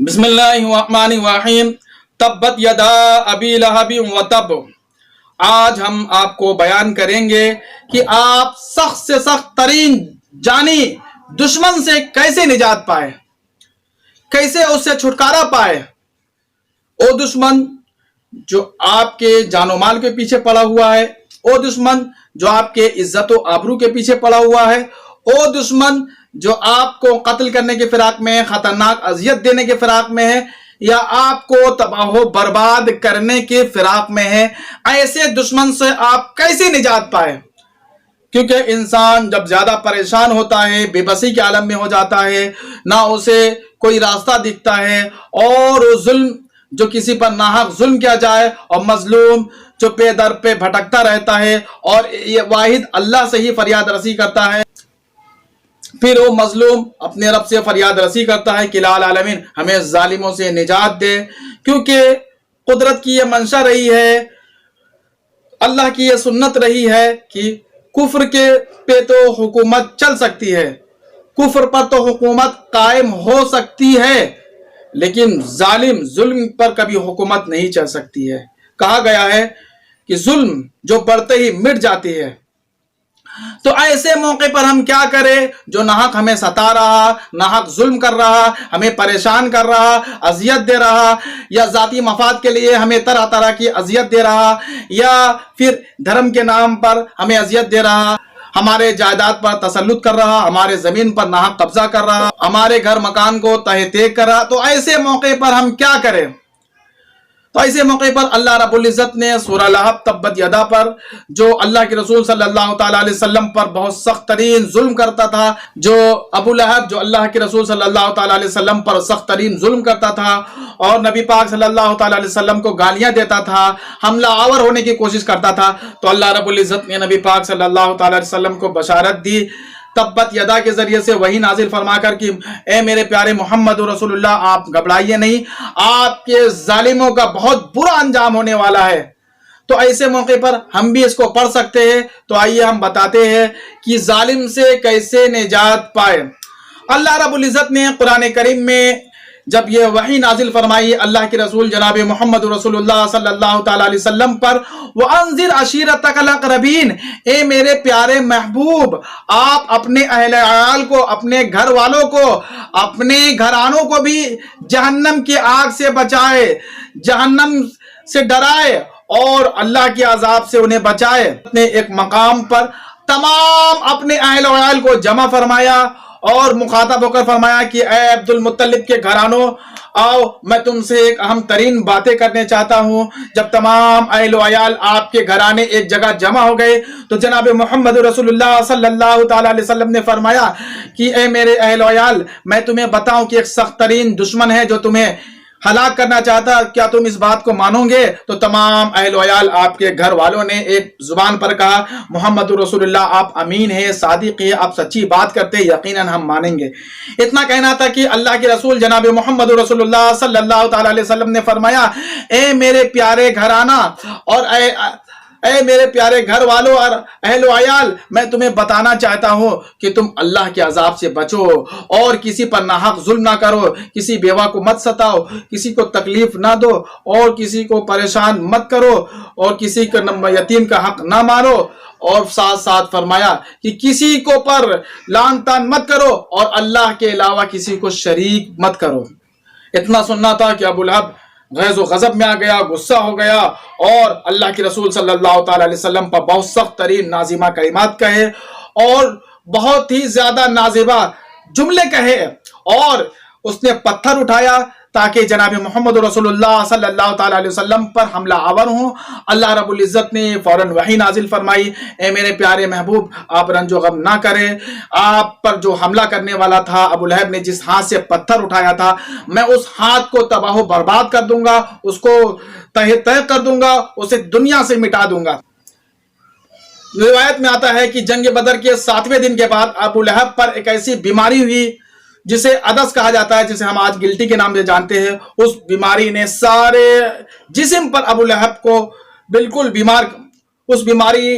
بسم اللہ الرحمن الرحیم تبت یدا ابی لہب و تب۔ آج ہم آپ کو بیان کریں گے کہ آپ سخت سے سخت ترین جانی دشمن سے کیسے نجات پائے، کیسے اس سے چھٹکارا پائے۔ وہ دشمن جو آپ کے جان و مال کے پیچھے پڑا ہوا ہے، وہ دشمن جو آپ کے عزت و آبرو کے پیچھے پڑا ہوا ہے، وہ دشمن جو آپ کو قتل کرنے کے فراق میں ہے، خطرناک اذیت دینے کے فراق میں ہے، یا آپ کو تباہ و برباد کرنے کے فراق میں ہے، ایسے دشمن سے آپ کیسے نجات پائے۔ کیونکہ انسان جب زیادہ پریشان ہوتا ہے، بے بسی کے عالم میں ہو جاتا ہے، نہ اسے کوئی راستہ دکھتا ہے، اور ظلم جو کسی پر ناحق ظلم کیا جائے، اور مظلوم جو پے در پہ بھٹکتا رہتا ہے اور یہ واحد اللہ سے ہی فریاد رسی کرتا ہے، پھر وہ مظلوم اپنے رب سے فریاد رسی کرتا ہے کہ لا العالمین ہمیں ظالموں سے نجات دے۔ کیونکہ قدرت کی یہ منشا رہی ہے، اللہ کی یہ سنت رہی ہے کہ کفر کے پہ تو حکومت چل سکتی ہے، کفر پر تو حکومت قائم ہو سکتی ہے، لیکن ظالم ظلم پر کبھی حکومت نہیں چل سکتی ہے۔ کہا گیا ہے کہ ظلم جو بڑھتے ہی مٹ جاتی ہے۔ تو ایسے موقع پر ہم کیا کریں؟ جو ناحق ہمیں ستا رہا، ناحق ظلم کر رہا، ہمیں پریشان کر رہا، اذیت دے رہا، یا ذاتی مفاد کے لیے ہمیں طرح طرح کی اذیت دے رہا، یا پھر دھرم کے نام پر ہمیں اذیت دے رہا، ہمارے جائیداد پر تسلط کر رہا، ہمارے زمین پر ناحق قبضہ کر رہا، ہمارے گھر مکان کو تہہ تیگ کر رہا، تو ایسے موقع پر ہم کیا کریں؟ تو ایسے موقع پر اللہ رب العزت نے سورہ لہب تبت یدا پر، جو اللہ کے رسول صلی اللہ تعالیٰ علیہ وسلم پر بہت سخت ترین ظلم کرتا تھا، جو ابو لہب جو اللہ کے رسول صلی اللہ تعالیٰ علیہ وسلم پر سخت ترین ظلم کرتا تھا، اور نبی پاک صلی اللہ تعالیٰ علیہ وسلم کو گالیاں دیتا تھا، حملہ آور ہونے کی کوشش کرتا تھا، تو اللہ رب العزت نے نبی پاک صلی اللہ تعالیٰ علیہ وسلم کو بشارت دی تبت یدا کے ذریعے سے، وہی نازل فرما کر کہ اے میرے پیارے محمد رسول اللہ، آپ گھبرائیے نہیں، آپ کے ظالموں کا بہت برا انجام ہونے والا ہے۔ تو ایسے موقع پر ہم بھی اس کو پڑھ سکتے ہیں۔ تو آئیے ہم بتاتے ہیں کہ ظالم سے کیسے نجات پائے۔ اللہ رب العزت نے قرآن کریم میں جب یہ وحی نازل فرمائی اللہ کے رسول جناب محمد رسول اللہ صلی اللہ تعالیٰ علیہ وسلم پر، وَأَنذِرْ عَشِيرَتَكَ الْأَقْرَبِينَ، اے میرے پیارے محبوب، آپ اپنے اہل عیال کو، اپنے گھر والوں کو، اپنے گھرانوں کو بھی جہنم کی آگ سے بچائے، جہنم سے ڈرائے، اور اللہ کے عذاب سے انہیں بچائے۔ اپنے ایک مقام پر تمام اپنے اہل عیال کو جمع فرمایا اور مخاطب ہو کر فرمایا کہ اے عبد المطلب کے گھرانوں، آؤ میں تم سے ایک اہم ترین باتیں کرنے چاہتا ہوں۔ جب تمام اہل و عیال آپ کے گھرانے ایک جگہ جمع ہو گئے تو جناب محمد رسول اللہ صلی اللہ تعالیٰ علیہ وسلم نے فرمایا کہ اے میرے اہل و عیال، میں تمہیں بتاؤں کہ ایک سخت ترین دشمن ہے جو تمہیں ہلاک کرنا چاہتا، کیا تم اس بات کو مانو گے؟ تو تمام اہل و عیال آپ کے گھر والوں نے ایک زبان پر کہا، محمد رسول اللہ آپ امین ہیں، صادق ہیں، آپ سچی بات کرتے، یقیناً ہم مانیں گے۔ اتنا کہنا تھا کہ اللہ کے رسول جناب محمد رسول اللہ صلی اللہ تعالیٰ علیہ وسلم نے فرمایا، اے میرے پیارے گھرانہ اور اے میرے پیارے گھر والوں اور اہل و عیال، میں تمہیں بتانا چاہتا ہوں کہ تم اللہ کے عذاب سے بچو، اور کسی پر ناحق ظلم نہ کرو، کسی بیوہ کو مت ستاؤ، کسی کو تکلیف نہ دو، اور کسی کو پریشان مت کرو، اور کسی کا یتیم کا حق نہ مارو، اور ساتھ ساتھ فرمایا کہ کسی کو پر لعن طعن مت کرو، اور اللہ کے علاوہ کسی کو شریک مت کرو۔ اتنا سننا تھا کہ ابو لہب غیظ و غضب میں آ گیا، غصہ ہو گیا، اور اللہ کے رسول صلی اللہ تعالیٰ علیہ وسلم پر بہت سخت ترین نازمہ کلمات کہے، اور بہت ہی زیادہ نازبہ جملے کہے، اور اس نے پتھر اٹھایا تاکہ جناب محمد رسول اللہ صلی اللہ تعالیٰ علیہ وسلم پر حملہ آور ہوں۔ اللہ رب العزت نے فوراً وحی نازل فرمائی، اے میرے پیارے محبوب، آپ رنج و غم نہ کریں، آپ پر جو حملہ کرنے والا تھا، ابو لہب نے جس ہاتھ سے پتھر اٹھایا تھا، میں اس ہاتھ کو تباہ و برباد کر دوں گا، اس کو تہہ تہہ کر دوں گا، اسے دنیا سے مٹا دوں گا۔ روایت میں آتا ہے کہ جنگ بدر کے 7ویں دن کے بعد ابو لہب پر ایک ایسی بیماری ہوئی جسے عدس کہا جاتا ہے، جسے ہم آج گلٹی کے نام سے جانتے ہیں۔ اس بیماری نے سارے جسم پر ابو لہب کو بالکل بیمار، اس بیماری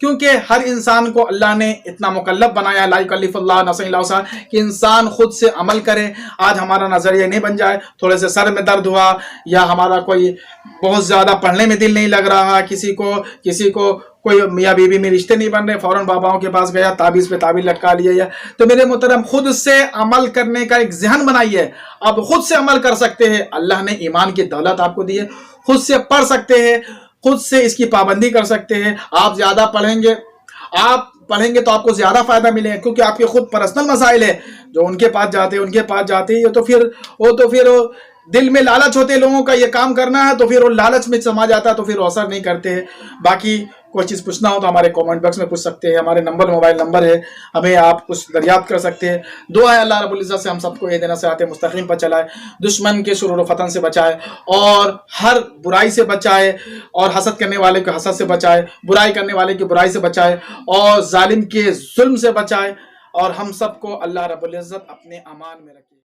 کیونکہ ہر انسان کو اللہ نے اتنا مکلف بنایا لا یکلف اللہ نفسا الا وسعہا کہ انسان خود سے عمل کرے. آج ہمارا نظریہ نہیں بن جائے تھوڑے سے سر میں درد ہوا یا ہمارا کوئی بہت زیادہ پڑھنے میں دل نہیں لگ رہا, کسی کو کوئی میاں بیوی میں رشتے نہیں بن رہے, فوراً باباؤں کے پاس گیا, تعویذ پہ تعویذ لٹکا لیا. یا تو میرے محترم خود سے عمل کرنے کا ایک ذہن بنائیے. آپ خود سے عمل کر سکتے ہیں, اللہ نے ایمان کی دولت آپ کو دی ہے, خود سے پڑھ سکتے ہیں, خود سے اس کی پابندی کر سکتے ہیں. آپ زیادہ پڑھیں گے تو آپ کو زیادہ فائدہ ملے گا, کیونکہ آپ کے خود پرسنل مسائل ہیں جو ان کے پاس جاتے ہیں تو پھر دل میں لالچ ہوتے ہیں لوگوں کا یہ کام کرنا ہے, تو پھر وہ لالچ میں سما جاتا ہے, تو پھر وہ اثر نہیں کرتے ہیں. باقی کوئی چیز پوچھنا ہو تو ہمارے کامنٹ باکس میں پوچھ سکتے ہیں. ہمارے موبائل نمبر ہے, ہمیں آپ کچھ دریافت کر سکتے ہیں. دعا ہے اللہ رب العزت سے ہم سب کو یہ دینا صراط مستقیم پر چلائے, دشمن کے شرور و فتن سے بچائے, اور ہر برائی سے بچائے, اور حسد کرنے والے کو حسد سے بچائے, برائی کرنے والے کی برائی سے بچائے, اور ظالم کے ظلم سے بچائے, اور ہم سب کو اللہ رب العزت اپنے امان میں رکھے.